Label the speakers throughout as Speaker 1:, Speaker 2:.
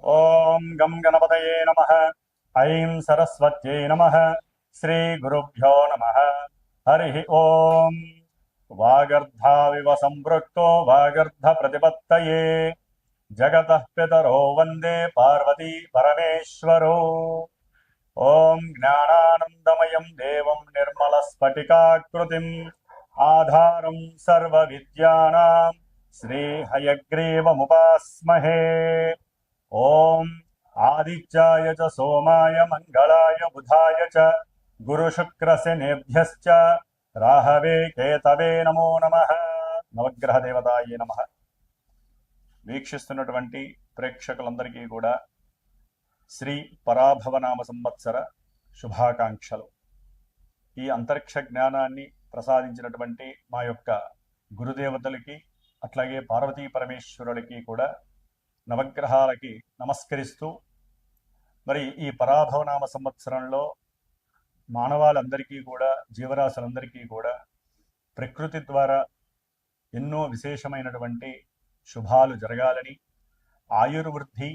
Speaker 1: ఓం గం గణపతయే నమః. ఐం సరస్వత్యై నమః. శ్రీ గురుభ్యో నమః. హరి ఓం. వాగర్ధావివ సంపృక్తో వాగర్ధ ప్రతిపత్తయే జగతః పితరో వందే పార్వతీ పరమేశ్వరో. ఓం జ్ఞానానందమయం దేవం నిర్మలస్ఫటికాకృతిం ఆధారం సర్వవిద్యానాం శ్రీహయగ్రీవముపాస్మహే. ఓం ఆదిత్యాయ చ సోమాయ మంగళాయ బుధాయ చ గురుశుక్రశనేభ్యశ్చ రాహవే కేతవే నమో నమః. నవగ్రహ దేవతాయే నమః. వీక్షిస్తున్నటువంటి ప్రేక్షకులందరికీ కూడా శ్రీ పరాభవనామ సంవత్సర శుభాకాంక్షలు. ఈ అంతరిక్ష జ్ఞానాన్ని ప్రసాదించినటువంటి మా యొక్క గురుదేవతలకి అట్లాగే పార్వతీ పరమేశ్వరులకి కూడా నవగ్రహాలకి నమస్కరిస్తూ, మరి ఈ పరాభవనామ సంవత్సరంలో మానవాళందరికీ కూడా, జీవరాశులందరికీ కూడా ప్రకృతి ద్వారా ఎన్నో విశేషమైనటువంటి శుభాలు జరగాలని, ఆయుర్వృద్ధి,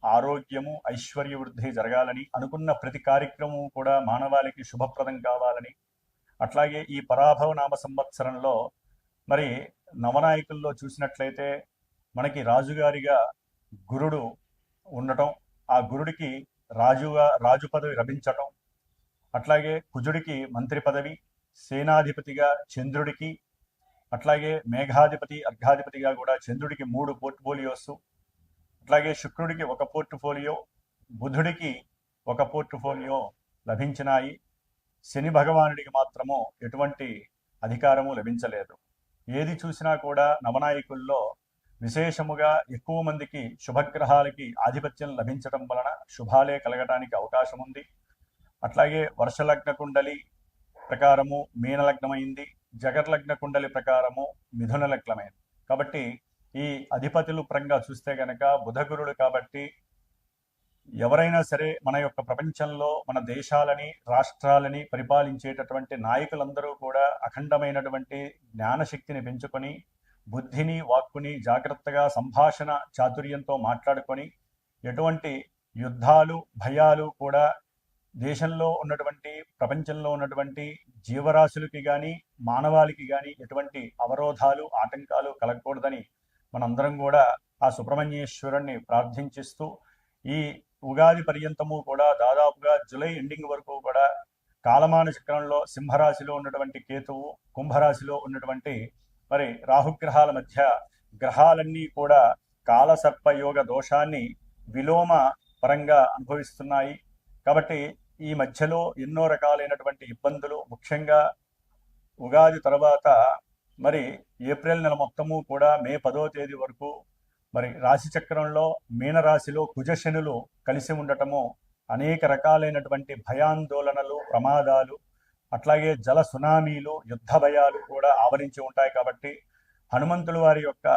Speaker 1: ఆరోగ్యము, ఐశ్వర్యవృద్ధి జరగాలని, అనుకున్న ప్రతి కార్యక్రమం కూడా మానవాళికి శుభప్రదం కావాలని, అట్లాగే ఈ పరాభవనామ సంవత్సరంలో మరి నవనాయకుల్లో చూసినట్లయితే మనకి రాజుగారిగా గురుడు ఉండటం, ఆ గురుడికి రాజు పదవి లభించటం, అట్లాగే కుజుడికి మంత్రి పదవి, సేనాధిపతిగా చంద్రుడికి, అట్లాగే మేఘాధిపతి అర్ఘాధిపతిగా కూడా చంద్రుడికి 3 పోర్ట్ఫోలియోస్, అట్లాగే శుక్రుడికి 1 పోర్ట్ఫోలియో, బుధుడికి 1 పోర్ట్ఫోలియో లభించినాయి. శని భగవానుడికి మాత్రము ఎటువంటి అధికారము లభించలేదు. ఏది చూసినా కూడా నవనాయకుల్లో విశేషముగా ఎక్కువ మందికి శుభగ్రహాలకి ఆధిపత్యం లభించడం వలన శుభాలే కలగడానికి అవకాశం ఉంది. అట్లాగే వర్షలగ్న కుండలి ప్రకారము మీనలగ్నమైంది, జగర్లగ్న కుండలి ప్రకారము మిథున లగ్నమైంది. కాబట్టి ఈ అధిపతులు పరంగా చూస్తే గనక బుధగురుడు కాబట్టి ఎవరైనా సరే మన యొక్క ప్రపంచంలో మన దేశాలని, రాష్ట్రాలని పరిపాలించేటటువంటి నాయకులందరూ కూడా అఖండమైనటువంటి జ్ఞానశక్తిని పెంచుకొని, బుద్ధిని, వాక్కుని జాగ్రత్తగా సంభాషణ చాతుర్యంతో మాట్లాడుకొని, ఎటువంటి యుద్ధాలు, భయాలు కూడా దేశంలో ఉన్నటువంటి, ప్రపంచంలో ఉన్నటువంటి జీవరాశులకి కానీ, మానవాళికి కానీ ఎటువంటి అవరోధాలు, ఆటంకాలు కలగకూడదని మనందరం కూడా ఆ సుబ్రహ్మణ్యేశ్వరుణ్ణి ప్రార్థించిస్తూ, ఈ ఉగాది పర్యంతము కూడా దాదాపుగా జూలై ఎండింగ్ వరకు కూడా కాలమాన చక్రంలో సింహరాశిలో ఉన్నటువంటి కేతువు, కుంభరాశిలో ఉన్నటువంటి మరి రాహుగ్రహాల మధ్య గ్రహాలన్నీ కూడా కాలసర్పయోగ దోషాన్ని విలోమ పరంగా అనుభవిస్తున్నాయి. కాబట్టి ఈ మధ్యలో ఎన్నో రకాలైనటువంటి ఇబ్బందులు, ముఖ్యంగా ఉగాది తర్వాత మరి ఏప్రిల్ నెల మొత్తము కూడా మే 10వ తేదీ వరకు మరి రాశి చక్రంలో మీనరాశిలో కుజశనులు కలిసి ఉండటము అనేక రకాలైనటువంటి భయాందోళనలు, ప్రమాదాలు, అట్లాగే జల సునామీలు, యుద్ధ భయాలు కూడా ఆవరించి ఉంటాయి. కాబట్టి హనుమంతుల వారి యొక్క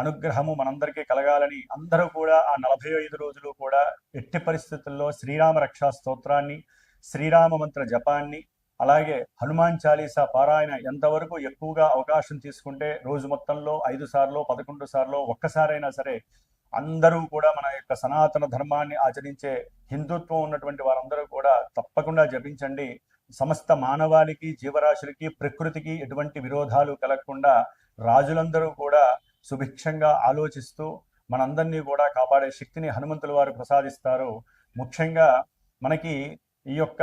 Speaker 1: అనుగ్రహము మనందరికీ కలగాలని అందరూ కూడా ఆ 45 రోజులు కూడా ఎట్టి పరిస్థితుల్లో శ్రీరామ రక్షా స్తోత్రాన్ని, శ్రీరామ మంత్ర జపాన్ని, అలాగే హనుమాన్ చాలీసా పారాయణ ఎంతవరకు ఎక్కువగా అవకాశం తీసుకుంటే రోజు మొత్తంలో 5 సార్లు, 11 సార్లు, ఒక్కసారైనా సరే అందరూ కూడా మన యొక్క సనాతన ధర్మాన్ని ఆచరించే హిందుత్వం ఉన్నటువంటి వారందరూ కూడా తప్పకుండా జపించండి. సమస్త మానవాళికి, జీవరాశులకి, ప్రకృతికి ఎటువంటి విరోధాలు కలగకుండా రాజులందరూ కూడా సుభిక్షంగా ఆలోచిస్తూ మనందరినీ కూడా కాపాడే శక్తిని హనుమంతుల వారు ప్రసాదిస్తారు. ముఖ్యంగా మనకి ఈ యొక్క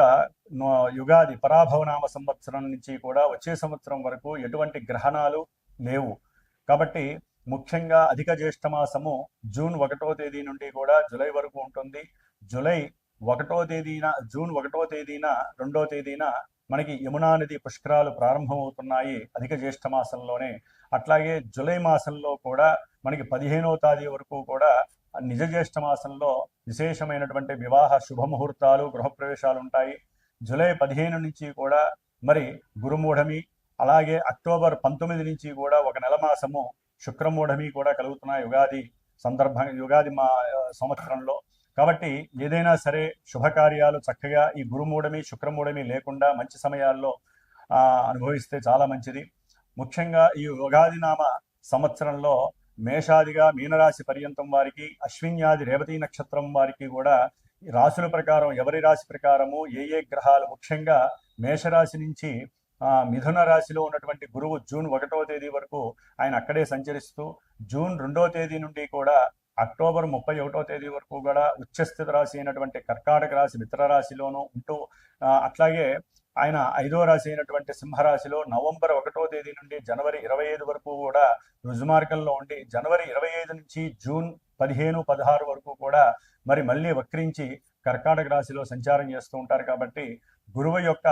Speaker 1: యుగాది పరాభవనామ సంవత్సరం నుంచి కూడా వచ్చే సంవత్సరం వరకు ఎటువంటి గ్రహణాలు లేవు. కాబట్టి ముఖ్యంగా అధిక జ్యేష్ఠ మాసము జూన్ 1వ తేదీ నుండి కూడా జూలై వరకు ఉంటుంది. జూన్ 1వ తేదీన 2వ తేదీన మనకి యమునా నది పుష్కరాలు ప్రారంభమవుతున్నాయి అధిక జ్యేష్ఠ మాసంలోనే. అట్లాగే జూలై మాసంలో కూడా మనకి 15వ తేదీ వరకు కూడా నిజ జ్యేష్ఠ మాసంలో విశేషమైనటువంటి వివాహ శుభముహూర్తాలు, గృహప్రవేశాలు ఉంటాయి. జూలై 15 నుంచి కూడా మరి గురుమూఢమి, అలాగే అక్టోబర్ 19 నుంచి కూడా 1 నెల మాసము శుక్రమూఢమి కూడా కలుగుతున్నాయి యుగాది సంవత్సరంలో. కాబట్టి ఏదైనా సరే శుభకార్యాలు చక్కగా ఈ గురుమూఢమి, శుక్రమూఢమి లేకుండా మంచి సమయాల్లో అనుభవిస్తే చాలా మంచిది. ముఖ్యంగా ఈ ఉగాది నామ సంవత్సరంలో మేషాదిగా మీనరాశి పర్యంతం వారికి, అశ్విన్యాది రేవతి నక్షత్రం వారికి కూడా రాశుల ప్రకారం ఎవరి రాశి ప్రకారము ఏ గ్రహాలు, ముఖ్యంగా మేషరాశి నుంచి మిథున రాశిలో ఉన్నటువంటి గురువు జూన్ 1వ తేదీ వరకు ఆయన అక్కడే సంచరిస్తూ, జూన్ 2వ తేదీ నుండి కూడా అక్టోబర్ 31వ తేదీ వరకు కూడా ఉచ్చస్థిత రాశి అయినటువంటి కర్కాటక రాశి మిత్ర రాశిలోనూ ఉంటూ, అట్లాగే ఆయన 5వ రాశి అయినటువంటి సింహరాశిలో నవంబర్ 1వ తేదీ నుండి జనవరి 25 వరకు కూడా రుజుమార్గంలో ఉండి, జనవరి 25 నుంచి జూన్ 15, 16 వరకు కూడా మరి మళ్ళీ వక్రించి కర్కాటక రాశిలో సంచారం చేస్తూ ఉంటారు. కాబట్టి గురువు యొక్క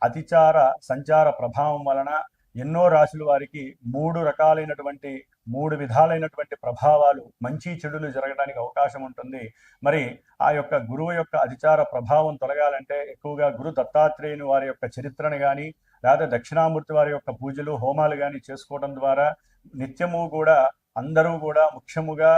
Speaker 1: అతిచార సంచార ప్రభావం వలన ఎన్నో రాశుల వారికి మూడు విధాలైనటువంటి ప్రభావాలు, మంచి చెడులు జరగడానికి అవకాశం ఉంటుంది. మరి ఆ యొక్క గురువు యొక్క అతిచార ప్రభావం తొలగాలంటే ఎక్కువగా గురు దత్తాత్రేయుని వారి యొక్క చరిత్రను కానీ, లేదా దక్షిణామూర్తి వారి యొక్క పూజలు హోమాలు కానీ చేసుకోవడం ద్వారా నిత్యము కూడా అందరూ కూడా ముఖ్యముగా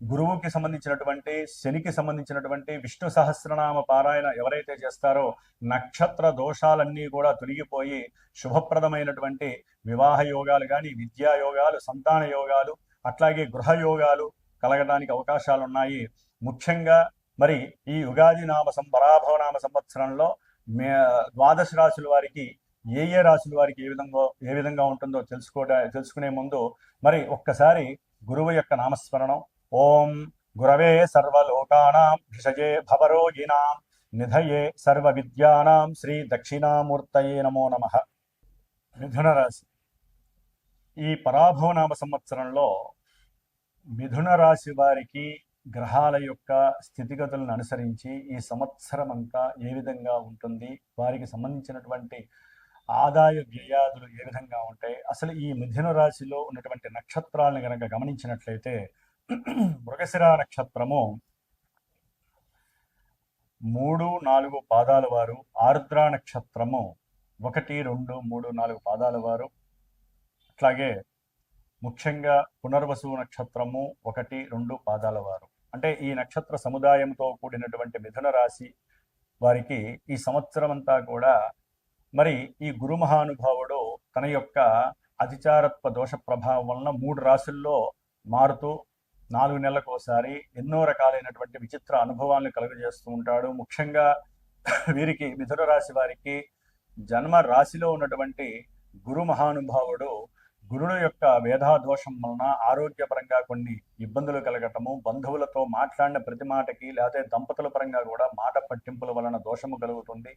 Speaker 1: గురువుకి సంబంధించినటువంటి, శనికి సంబంధించినటువంటి విష్ణు సహస్రనామ పారాయణ ఎవరైతే చేస్తారో నక్షత్ర దోషాలన్నీ కూడా తొలగిపోయి శుభప్రదమైనటువంటి వివాహ యోగాలు కానీ, విద్యా యోగాలు, సంతాన యోగాలు, అట్లాగే గృహ యోగాలు కలగడానికి అవకాశాలు ఉన్నాయి. ముఖ్యంగా మరి ఈ యుగాది పరాభవనామ సంవత్సరంలో ద్వాదశ రాశుల వారికి ఏ రాశుల వారికి ఏ విధంగా ఉంటుందో తెలుసుకునే ముందు మరి ఒక్కసారి గురువు యొక్క నామస్మరణం. ఓం గురవే సర్వలోకానాం భిషజే భవరోగిణాం నిధయే సర్వ విద్యానాం శ్రీ దక్షిణామూర్తయే నమో నమః. మిథున రాశి. ఈ పరాభవనామ సంవత్సరంలో మిథున రాశి వారికి గ్రహాల యొక్క స్థితిగతులను అనుసరించి ఈ సంవత్సరం అంతా ఏ విధంగా ఉంటుంది, వారికి సంబంధించినటువంటి ఆదాయ వ్యయాదులు ఏ విధంగా ఉంటాయి, అసలు ఈ మిథున రాశిలో ఉన్నటువంటి నక్షత్రాలను కనుక గమనించినట్లయితే మృగశిర నక్షత్రము 3, 4 పాదాల వారు, ఆర్ద్ర నక్షత్రము 1, 2, 3, 4 పాదాల వారు, అట్లాగే ముఖ్యంగా పునర్వసు నక్షత్రము 1, 2 పాదాల వారు. అంటే ఈ నక్షత్ర సముదాయంతో కూడినటువంటి మిథున రాశి వారికి ఈ సంవత్సరం అంతా కూడా మరి ఈ గురు మహానుభావుడు తన యొక్క అతిచారత్వ దోష ప్రభావం వలన 3 రాశుల్లో మారుతూ 4 నెలలకు ఒకసారి ఎన్నో రకాలైనటువంటి విచిత్ర అనుభవాలను కలుగజేస్తూ ఉంటాడు. ముఖ్యంగా వీరికి మిథున రాశి వారికి జన్మ రాశిలో ఉన్నటువంటి గురు మహానుభావుడు గురుడు యొక్క వేధాదోషం వలన ఆరోగ్యపరంగా కొన్ని ఇబ్బందులు కలగటము, బంధువులతో మాట్లాడిన ప్రతి మాటకి లేకపోతే దంపతుల పరంగా కూడా మాట పట్టింపుల వలన దోషము కలుగుతుంది.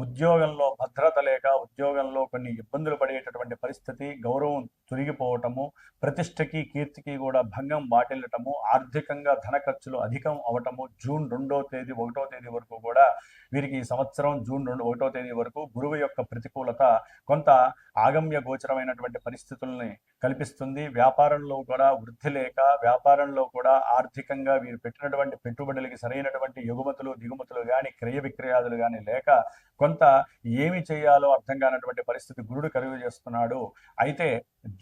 Speaker 1: ఉద్యోగంలో భద్రత లేక ఉద్యోగంలో కొన్ని ఇబ్బందులు పడేటటువంటి పరిస్థితి, గౌరవం తొలగిపోవటము, ప్రతిష్టకి కీర్తికి కూడా భంగం వాటిల్లటము, ఆర్థికంగా ధన ఖర్చులు అధికం అవటము. జూన్ 2వ తేదీ 1వ తేదీ వరకు కూడా వీరికి ఈ సంవత్సరం జూన్ 1వ తేదీ వరకు గురువు యొక్క ప్రతికూలత కొంత ఆగమ్య గోచరమైనటువంటి పరిస్థితుల్ని కల్పిస్తుంది. వ్యాపారంలో కూడా వృద్ధి లేక, వ్యాపారంలో కూడా ఆర్థికంగా వీరు పెట్టినటువంటి పెట్టుబడులకి సరైనటువంటి ఎగుమతులు దిగుమతులు కానీ, క్రయ విక్రయాదులు కానీ లేక కొంత ఏమి చేయాలో అర్థం కానటువంటి పరిస్థితి గురుడు కలుగు చేస్తున్నాడు. అయితే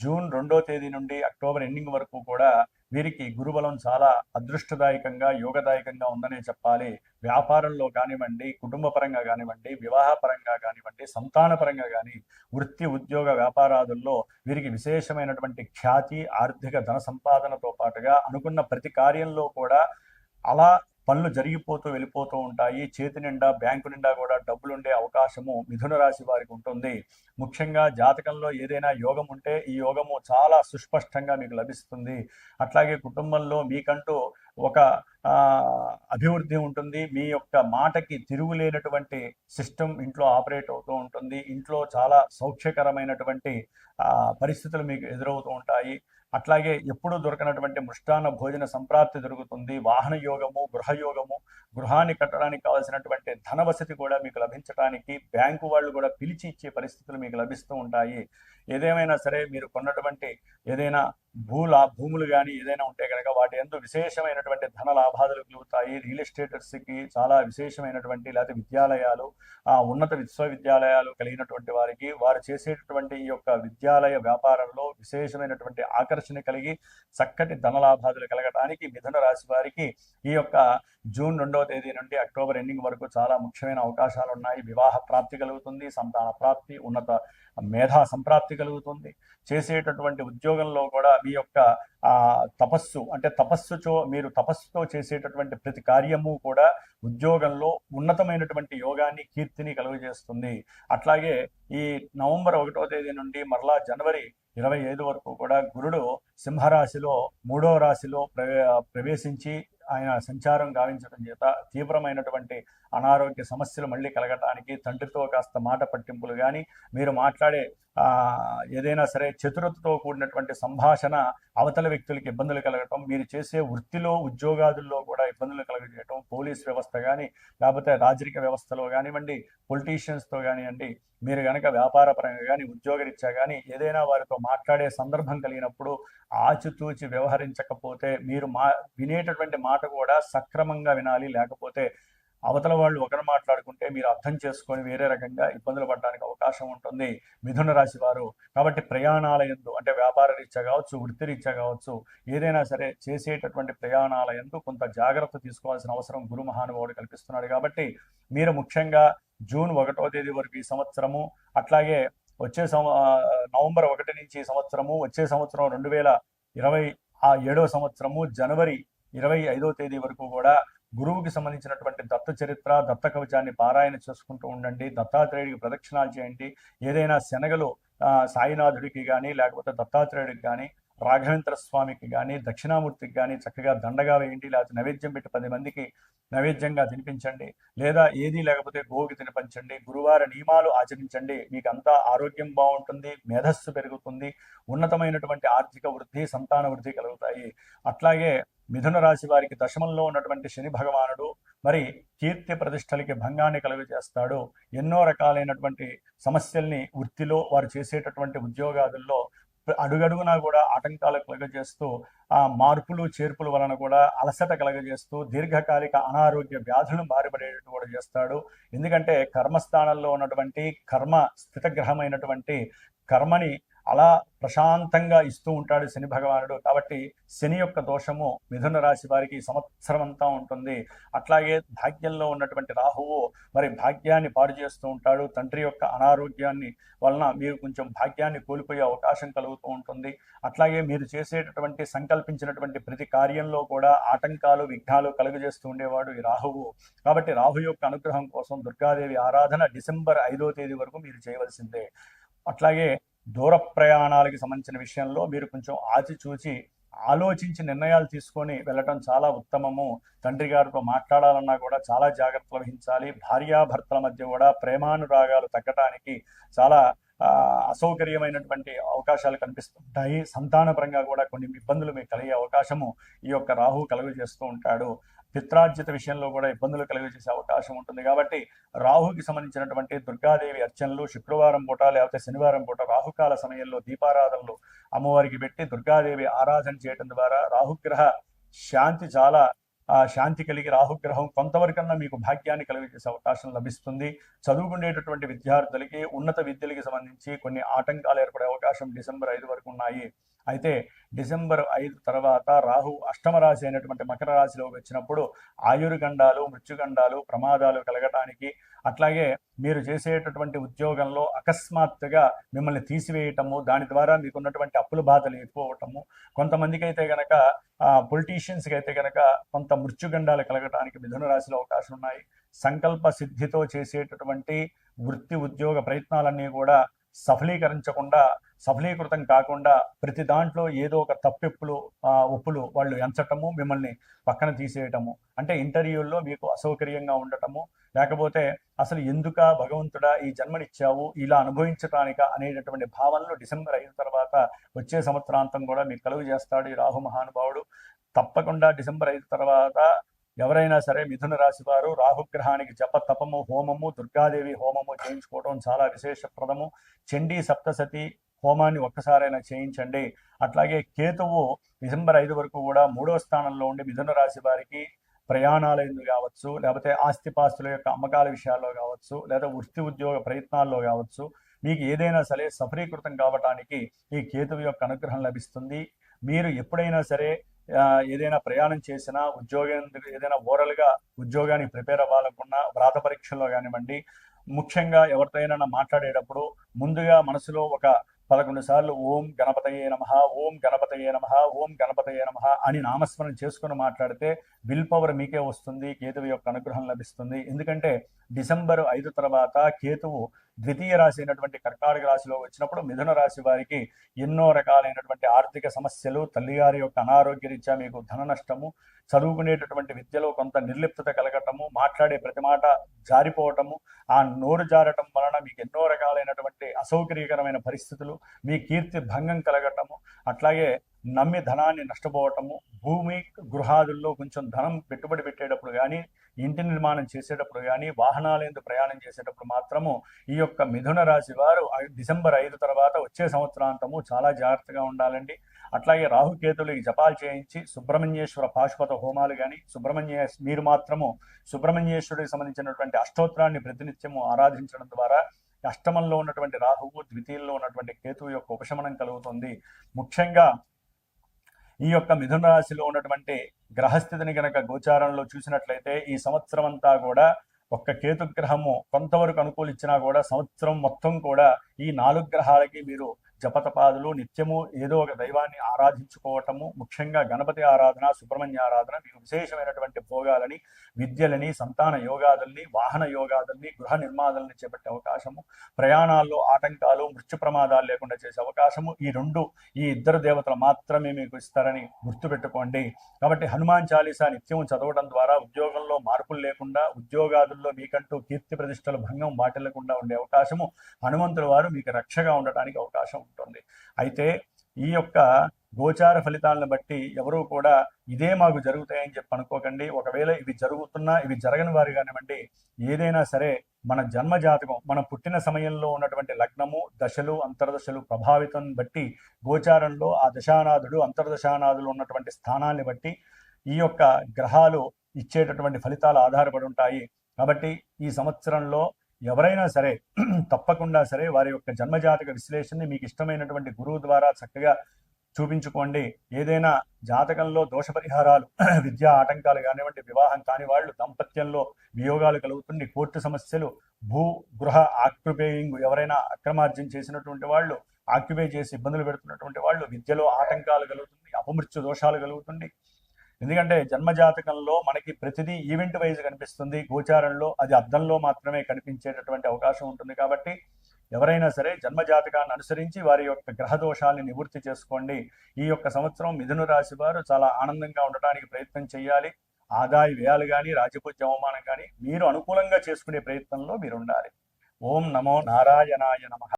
Speaker 1: జూన్ 2వ తేదీ నుండి అక్టోబర్ ఎండింగ్ వరకు కూడా వీరికి గురుబలం చాలా అదృష్టదాయకంగా, యోగదాయకంగా ఉందనే చెప్పాలి. వ్యాపారంలో కానివ్వండి, కుటుంబ పరంగా కానివ్వండి, వివాహ పరంగా కానివ్వండి, సంతాన పరంగా కానీ, వృత్తి ఉద్యోగ వ్యాపారాదుల్లో వీరికి విశేషమైనటువంటి ఖ్యాతి, ఆర్థిక ధన సంపాదనతో పాటుగా అనుకున్న ప్రతి కార్యంలో కూడా అలా పనులు జరిగిపోతూ వెళ్ళిపోతూ ఉంటాయి. చేతి నిండా, బ్యాంకు నిండా కూడా డబ్బులుండే అవకాశము మిథున రాశి వారికి ఉంటుంది. ముఖ్యంగా జాతకంలో ఏదైనా యోగం ఉంటే ఈ యోగము చాలా సుస్పష్టంగా మీకు లభిస్తుంది. అట్లాగే కుటుంబంలో మీకంటూ ఒక అభివృద్ధి ఉంటుంది. మీ యొక్క మాటకి తిరుగులేనటువంటి సిస్టమ్ ఇంట్లో ఆపరేట్ అవుతూ ఉంటుంది. ఇంట్లో చాలా సౌఖ్యకరమైనటువంటి పరిస్థితులు మీకు ఎదురవుతూ ఉంటాయి. అట్లాగే ఎప్పుడూ దొరకనటువంటి మృష్టాన్న భోజన సంప్రాప్తి దొరుకుతుంది. వాహన యోగము, గృహయోగము, గృహాన్ని కట్టడానికి కావాల్సినటువంటి ధనవసతి కూడా మీకు లభించడానికి బ్యాంకు వాళ్ళు కూడా పిలిచి ఇచ్చే పరిస్థితులు మీకు లభిస్తూ ఉంటాయి. ఏదేమైనా సరే మీరు కొన్నటువంటి ఏదైనా భూములు కానీ ఏదైనా ఉంటే కనుక వాటి యందు విశేషమైనటువంటి ధన లాభాలు కలుగుతాయి. రియల్ ఎస్టేటర్స్కి చాలా విశేషమైనటువంటి లేకపోతే విద్యాలయాలు, ఉన్నత విశ్వవిద్యాలయాలు కలిగినటువంటి వారికి వారు చేసేటటువంటి ఈ యొక్క విద్యాలయ వ్యాపారంలో విశేషమైనటువంటి ఆకర్షణ కలిగి చక్కటి ధన లాభాలు కలగడానికి మిథున రాశి వారికి ఈ యొక్క జూన్ 2వ తేదీ నుండి అక్టోబర్ ఎండింగ్ వరకు చాలా ముఖ్యమైన అవకాశాలు ఉన్నాయి. వివాహ ప్రాప్తి కలుగుతుంది, సంతాన ప్రాప్తి, ఉన్నత మేధా సంప్రాప్తి కలుగుతుంది. చేసేటటువంటి ఉద్యోగంలో కూడా మీ యొక్క తపస్సు అంటే మీరు తపస్సుతో చేసేటటువంటి ప్రతి కార్యము కూడా ఉద్యోగంలో ఉన్నతమైనటువంటి యోగాన్ని, కీర్తిని కలుగజేస్తుంది. అట్లాగే ఈ నవంబర్ 1వ తేదీ నుండి మరలా జనవరి 25 వరకు కూడా గురుడు సింహరాశిలో 3వ రాశిలో ప్రవేశించి ఆయన సంచారం గావించడం చేత తీవ్రమైనటువంటి అనారోగ్య సమస్యలు మళ్ళీ కలగటానికి, తండ్రితో కాస్త మాట పట్టింపులు కానీ, మీరు మాట్లాడే ఏదైనా సరే చతురతతో కూడినటువంటి సంభాషణ అవతల వ్యక్తులకి ఇబ్బందులు కలగటం, మీరు చేసే వృత్తిలో ఉద్యోగాదుల్లో కూడా ఇబ్బందులు కలగజేయటం, పోలీస్ వ్యవస్థ కానీ లేకపోతే రాజరిక వ్యవస్థలో కానివ్వండి, పొలిటీషియన్స్తో కానివ్వండి, మీరు కనుక వ్యాపారపరంగా కానీ ఉద్యోగరీత్యా కానీ ఏదైనా వారితో మాట్లాడే సందర్భం కలిగినప్పుడు ఆచితూచి వ్యవహరించకపోతే, మీరు వినేటటువంటి మాట కూడా సక్రమంగా వినాలి. లేకపోతే అవతల వాళ్ళు ఒకరు మాట్లాడుకుంటే మీరు అర్థం చేసుకొని వేరే రకంగా ఇబ్బందులు పడడానికి అవకాశం ఉంటుంది మిథున రాశి వారు. కాబట్టి ప్రయాణాల యందు అంటే వ్యాపార రీత్యా కావచ్చు, వృత్తి రీత్యా కావచ్చు, ఏదైనా సరే చేసేటటువంటి ప్రయాణాల యందు కొంత జాగ్రత్త తీసుకోవాల్సిన అవసరం గురు మహానుభావుడు కల్పిస్తున్నాడు. కాబట్టి మీరు ముఖ్యంగా జూన్ 1వ తేదీ వరకు ఈ సంవత్సరము, అట్లాగే వచ్చే నవంబర్ 1 నుంచి ఈ సంవత్సరము, వచ్చే సంవత్సరం 2027వ సంవత్సరము జనవరి 25వ తేదీ వరకు కూడా గురువుకి సంబంధించినటువంటి దత్త చరిత్ర, దత్త కవచాన్ని పారాయణ చేసుకుంటూ ఉండండి. దత్తాత్రేయుడికి ప్రదక్షిణాలు చేయండి. ఏదైనా శనగలు సాయినాథుడికి కానీ లేకపోతే దత్తాత్రేయుడికి కానీ, రాఘవేంద్ర స్వామికి కానీ, దక్షిణామూర్తికి కానీ చక్కగా దండగా వేయండి. లేకపోతే నైవేద్యం పెట్టి 10 మందికి నైవేద్యంగా తినిపించండి. లేదా ఏది లేకపోతే గోవుకి తినిపించండి. గురువార నియమాలు ఆచరించండి. మీకు అంతా ఆరోగ్యం బాగుంటుంది, మేధస్సు పెరుగుతుంది, ఉన్నతమైనటువంటి ఆర్థిక వృద్ధి, సంతాన వృద్ధి కలుగుతాయి. అట్లాగే మిథున రాశి వారికి దశమంలో ఉన్నటువంటి శని భగవానుడు మరి కీర్తి ప్రతిష్టలకి భంగాన్ని కలుగజేస్తాడు. ఎన్నో రకాలైనటువంటి సమస్యల్ని వృత్తిలో వారు చేసేటటువంటి ఉద్యోగాదుల్లో అడుగడుగునా కూడా ఆటంకాలు కలగజేస్తూ, ఆ మార్పులు చేర్పుల వలన కూడా అలసట కలగజేస్తూ దీర్ఘకాలిక అనారోగ్య వ్యాధులను బారిపడేటట్టు కూడా చేస్తాడు. ఎందుకంటే కర్మస్థానంలో ఉన్నటువంటి కర్మ స్థితగ్రహమైనటువంటి కర్మని అలా ప్రశాంతంగా ఇస్తూ ఉంటాడు శని భగవానుడు. కాబట్టి శని యొక్క దోషము మిథున రాశి వారికి సంవత్సరం అంతా ఉంటుంది. అట్లాగే భాగ్యంలో ఉన్నటువంటి రాహువు మరి భాగ్యాన్ని పాడు చేస్తూ ఉంటాడు. తండ్రి యొక్క అనారోగ్యాన్ని వలన మీరు కొంచెం భాగ్యాన్ని కోల్పోయే అవకాశం కలుగుతూ ఉంటుంది. అట్లాగే మీరు చేసేటటువంటి సంకల్పించినటువంటి ప్రతి కార్యంలో కూడా ఆటంకాలు, విఘ్నాలు కలుగజేస్తూ ఉండేవాడు ఈ రాహువు. కాబట్టి రాహు యొక్క అనుగ్రహం కోసం దుర్గాదేవి ఆరాధన డిసెంబర్ 5వ తేదీ వరకు మీరు చేయవలసిందే. అట్లాగే దూర ప్రయాణాలకి సంబంధించిన విషయంలో మీరు కొంచెం ఆచిచూచి ఆలోచించి నిర్ణయాలు తీసుకొని వెళ్ళటం చాలా ఉత్తమము. తండ్రి గారితో మాట్లాడాలన్నా కూడా చాలా జాగ్రత్తలు వహించాలి. భార్యాభర్తల మధ్య కూడా ప్రేమానురాగాలు తగ్గటానికి చాలా అసౌకర్యమైనటువంటి అవకాశాలు కనిపిస్తుంటాయి. సంతానపరంగా కూడా కొన్ని ఇబ్బందులు మీకు కలిగే అవకాశము ఈ యొక్క రాహు కలుగజేస్తూ ఉంటాడు. పిత్రార్జిత విషయంలో కూడా ఇబ్బందులు కలుగజేసే అవకాశం ఉంటుంది. కాబట్టి రాహుకి సంబంధించినటువంటి దుర్గాదేవి అర్చనలు శుక్రవారం పూట లేకపోతే శనివారం పూట రాహుకాల సమయంలో దీపారాధనలు అమ్మవారికి పెట్టి దుర్గాదేవి ఆరాధన చేయడం ద్వారా రాహుగ్రహ శాంతి చాలా శాంతి కలిగి రాహుగ్రహం కొంతవరకన్నా మీకు భాగ్యాన్ని కలిగజేసే అవకాశం లభిస్తుంది. చదువుకునేటటువంటి విద్యార్థులకి ఉన్నత విద్యలకి సంబంధించి కొన్ని ఆటంకాలు ఏర్పడే అవకాశం డిసెంబర్ 5 వరకు ఉన్నాయి. అయితే డిసెంబర్ 5 తర్వాత రాహు అష్టమ రాశి అయినటువంటి మకర రాశిలోకి వచ్చినప్పుడు ఆయుర్గండాలు, మృత్యుగండాలు, ప్రమాదాలు కలగటానికి, అట్లాగే మీరు చేసేటటువంటి ఉద్యోగంలో అకస్మాత్తుగా మిమ్మల్ని తీసివేయటము, దాని ద్వారా మీకున్నటువంటి అప్పుల బాధలు ఎక్కువ అవటము, కొంతమందికి అయితే గనక పొలిటీషియన్స్కి అయితే కనుక కొంత మృత్యుగండాలు కలగటానికి మిథున రాశిలో అవకాశం ఉన్నాయి. సంకల్ప సిద్ధితో చేసేటటువంటి వృత్తి ఉద్యోగ ప్రయత్నాలన్నీ కూడా సఫలీకృతం కాకుండా ప్రతి దాంట్లో ఏదో ఒక ఒప్పులు వాళ్ళు ఎంచటము, మిమ్మల్ని పక్కన తీసేయటము, అంటే ఇంటర్వ్యూల్లో మీకు అసౌకర్యంగా ఉండటము, లేకపోతే అసలు ఎందుక భగవంతుడా ఈ జన్మనిచ్చావు ఇలా అనుభవించటానిక అనేటటువంటి భావనలు డిసెంబర్ 5 తర్వాత వచ్చే సంవత్సరాంతం కూడా మీకు కలుగు చేస్తాడు ఈ రాహు మహానుభావుడు. తప్పకుండా డిసెంబర్ 5 తర్వాత ఎవరైనా సరే మిథున రాశి వారు రాహుగ్రహానికి జప తపము, హోమము, దుర్గాదేవి హోమము చేయించుకోవడం చాలా విశేషప్రదము. చండీ సప్తసతి హోమాన్ని ఒక్కసారైనా చేయించండి. అట్లాగే కేతువు డిసెంబర్ 5 వరకు కూడా 3వ స్థానంలో ఉండి మిథున రాశి వారికి ప్రయాణాల ఎందుకు కావచ్చు, లేకపోతే ఆస్తిపాస్తుల యొక్క అమ్మకాల విషయాల్లో కావచ్చు, లేదా వృత్తి ఉద్యోగ ప్రయత్నాల్లో కావచ్చు, మీకు ఏదైనా సరే సఫలీకృతం కావటానికి ఈ కేతువు యొక్క అనుగ్రహం లభిస్తుంది. మీరు ఎప్పుడైనా సరే ఏదైనా ప్రయాణం చేసినా ఉద్యోగం ఏదైనా ఓరల్గా ఉద్యోగానికి ప్రిపేర్ అవ్వాలనుకున్నా వ్రాత పరీక్షల్లో కానివ్వండి, ముఖ్యంగా ఎవరితో అయినా మాట్లాడేటప్పుడు ముందుగా మనసులో ఒక 11 సార్లు ఓం గణపతయే నమః, ఓం గణపతయే నమః, ఓం గణపతయే నమః అని నామస్మరణ చేసుకుని మాట్లాడితే విల్ పవర్ మీకే వస్తుంది, కేతువు యొక్క అనుగ్రహం లభిస్తుంది. ఎందుకంటే డిసెంబర్ 5 తర్వాత కేతువు ద్వితీయ రాశి అయినటువంటి కర్కాటక రాశిలో వచ్చినప్పుడు మిథున రాశి వారికి ఎన్నో రకాలైనటువంటి ఆర్థిక సమస్యలు, తల్లిగారి యొక్క అనారోగ్య రీత్యా మీకు ధన నష్టము, చదువుకునేటటువంటి విద్యలో కొంత నిర్లిప్తత కలగటము, మాట్లాడే ప్రతి మాట జారిపోవటము, ఆ నోరు జారటం వలన మీకు ఎన్నో రకాలైనటువంటి అసౌకర్యకరమైన పరిస్థితులు, మీ కీర్తి భంగం కలగటము, అట్లాగే నమ్మి ధనాన్ని నష్టపోవటము, భూమి గృహాదుల్లో కొంచెం ధనం పెట్టుబడి పెట్టేటప్పుడు కానీ, ఇంటి నిర్మాణం చేసేటప్పుడు కానీ, వాహనాలందు ప్రయాణం చేసేటప్పుడు మాత్రము ఈ యొక్క మిథున రాశి వారు డిసెంబర్ 5 తర్వాత వచ్చే సంవత్సరాంతము చాలా జాగ్రత్తగా ఉండాలండి. అట్లాగే రాహుకేతులకి జపాలు చేయించి సుబ్రహ్మణ్యేశ్వర పాశుపత హోమాలు కానీ, మీరు మాత్రము సుబ్రహ్మణ్యేశ్వరుడికి సంబంధించినటువంటి అష్టోత్తరాన్ని ప్రతినిత్యము ఆరాధించడం ద్వారా అష్టమంలో ఉన్నటువంటి రాహువు, ద్వితీయంలో ఉన్నటువంటి కేతువు యొక్క ఉపశమనం కలుగుతుంది. ముఖ్యంగా ఈ యొక్క మిథున రాశిలో ఉన్నటువంటి గ్రహస్థితిని గనక గోచారంలో చూసినట్లయితే ఈ సంవత్సరం అంతా కూడా ఒక్క కేతుగ్రహము కొంతవరకు అనుకూలించినా కూడా సంవత్సరం మొత్తం కూడా ఈ 4 గ్రహాలకి మీరు జపతపాదులు నిత్యము ఏదో ఒక దైవాన్ని ఆరాధించుకోవటము, ముఖ్యంగా గణపతి ఆరాధన, సుబ్రహ్మణ్య ఆరాధన మీకు విశేషమైనటువంటి భోగాలని, విద్యలని, సంతాన యోగాదుల్ని, వాహన యోగాదుల్ని, గృహ నిర్మాణాలని చేపట్టే అవకాశము, ప్రయాణాల్లో ఆటంకాలు, మృత్యు ప్రమాదాలు లేకుండా చేసే అవకాశము ఈ ఇద్దరు దేవతలు మాత్రమే మీకు ఇస్తారని గుర్తుపెట్టుకోండి. కాబట్టి హనుమాన్ చాలీసా నిత్యం చదవడం ద్వారా ఉద్యోగంలో మార్పులు లేకుండా, ఉద్యోగాదుల్లో మీకంటూ కీర్తి ప్రతిష్టలు భంగం వాటిల్లకుండా ఉండే అవకాశము, హనుమంతుల వారు మీకు రక్షగా ఉండటానికి అవకాశం ఉంటుంది. అయితే ఈ యొక్క గోచార ఫలితాలను బట్టి ఎవరూ కూడా ఇదే మాకు జరుగుతాయని చెప్పి అనుకోకండి. ఒకవేళ ఇవి జరుగుతున్నా, ఇవి జరగని వారు కానివ్వండి, ఏదైనా సరే మన జన్మజాతకం, మన పుట్టిన సమయంలో ఉన్నటువంటి లగ్నము, దశలు, అంతర్దశలు ప్రభావితం బట్టి గోచారంలో ఆ దశానాథుడు, అంతర్దశానాథులు ఉన్నటువంటి స్థానాన్ని బట్టి ఈ యొక్క గ్రహాలు ఇచ్చేటటువంటి ఫలితాలు ఆధారపడి ఉంటాయి. కాబట్టి ఈ సంవత్సరంలో ఎవరైనా సరే తప్పకుండా సరే వారి యొక్క జన్మజాతక విశ్లేషణని మీకు ఇష్టమైనటువంటి గురువు ద్వారా చక్కగా చూపించుకోండి. ఏదైనా జాతకంలో దోష పరిహారాలు, విద్యా ఆటంకాలు కానివ్వండి, వివాహం కాని వాళ్ళు, దాంపత్యంలో వియోగాలు కలుగుతుంది, కోర్టు సమస్యలు, గృహ ఆక్యుపేయింగ్, ఎవరైనా అక్రమార్జన చేసినటువంటి వాళ్ళు, ఆక్యుపై చేసి ఇబ్బందులు పెడుతున్నటువంటి వాళ్ళు, విద్యలో ఆటంకాలు కలుగుతుంది, అపమృత్యు దోషాలు కలుగుతుంది. ఎందుకంటే జన్మజాతకంలో మనకి ప్రతిదీ ఈవెంట్ వైజ్ కనిపిస్తుంది, గోచారంలో అది అద్దంలో మాత్రమే కనిపించేటటువంటి అవకాశం ఉంటుంది. కాబట్టి ఎవరైనా సరే జన్మజాతకాన్ని అనుసరించి వారి యొక్క గ్రహ దోషాలని నివృత్తి చేసుకోండి. ఈ యొక్క సంవత్సరం మిథున రాశి వారు చాలా ఆనందంగా ఉండటానికి ప్రయత్నం చేయాలి. ఆదాయ వ్యయాలు కానీ, రాజపూజ్య అవమానం కానీ మీరు అనుకూలంగా చేసుకునే ప్రయత్నంలో మీరు ఉండాలి. ఓం నమో నారాయణాయ నమః.